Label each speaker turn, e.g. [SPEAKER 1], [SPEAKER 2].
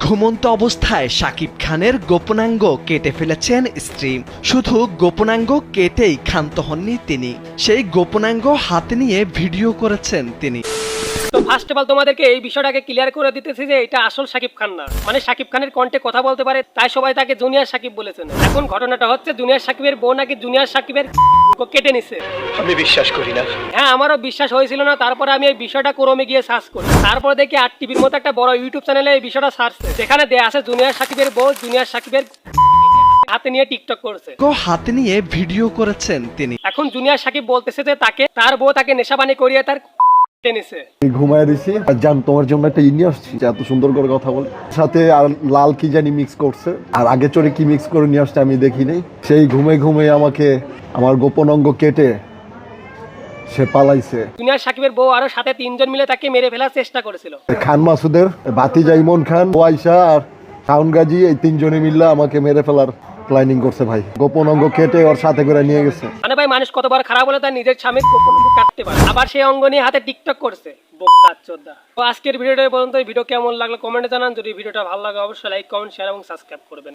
[SPEAKER 1] ঘুমন্ত অবস্থায় শাকিব খানের গোপনাঙ্গ কেটে ফেলেছেন স্ত্রী। শুধু গোপনাঙ্গ কেটেই ক্ষান্ত হননি তিনি, সেই গোপনাঙ্গ হাতে নিয়ে ভিডিও করেছেন তিনি।
[SPEAKER 2] তো ফার্স্ট অফ অল তোমাদেরকে এই বিষয়টাকে ক্লিয়ার করে দিতেছি যে এটা আসল শাকিব খান না, মানে শাকিব খানের কণ্ঠে কথা বলতে পারে তাই সবাই তাকে জুনিয়র শাকিব বলেছেন। এখন ঘটনাটা হচ্ছে জুনিয়র শাকিবের বউ নাকি জুনিয়র শাকিবের কেটে নিছে। আমি বিশ্বাস করি না। হ্যাঁ, আমারও বিশ্বাস হয়েছিল না। তারপরে আমি এই বিষয়টা ক্রমে গিয়ে সার্চ করি, তারপরে দেখি আর টিভির মতো একটা বড় ইউটিউব চ্যানেলে এই বিষয়টা সার্চ, যেখানে দেয়া আছে জুনিয়র শাকিবের বউ জুনিয়র শাকিবের হাতে নিয়ে টিকটক করছে,
[SPEAKER 1] হাতে নিয়ে ভিডিও করেছেন তিনি।
[SPEAKER 2] এখন জুনিয়র শাকিব বলতেছে যে তার বউ তাকে নেশাবানি করিয়ে তার
[SPEAKER 3] ঘুমায় দিছি। জান তোমার জন্য একটা নিয়ে আসছি, এত সুন্দর করে কথা বলে, সাথে আর লাল কি জানি মিক্স করছে, আর আগে চড়ে কি মিক্স করে নিয়ে আসছে আমি দেখি নাই। সেই ঘুমে ঘুমে আমাকে আমার গোপন অঙ্গ কেটে সে পালাইছে।
[SPEAKER 2] জুনিয়র শাকিবের বউ আরো সাথে তিনজন মিলে তাকে মেরে ফেলার চেষ্টা করেছিল।
[SPEAKER 3] খান মাসুদের ভাতিজা ইমন খান, ওয়াইশা আর শাওন গাজী, এই তিনজনে মিলে আমাকে মেরে ফেলার প্ল্যানিং করছে ভাই। গোপন অঙ্গ কেটে ওর সাথে করে নিয়ে গেছে।
[SPEAKER 2] মানে ভাই, মানুষ কতবার খারাপ হলে তার নিজের স্বামীর গোপন অঙ্গ কাটতে পারে, আবার সেই অঙ্গ নিয়ে হাতে টিকটক করছে। বোকাচোদা। তো আজকের ভিডিওটা পর্যন্ত। ভিডিও কেমন লাগলো কমেন্টে জানান। যদি ভিডিওটা ভালো লাগে অবশ্যই লাইক, কমেন্ট, শেয়ার এবং সাবস্ক্রাইব করবেন।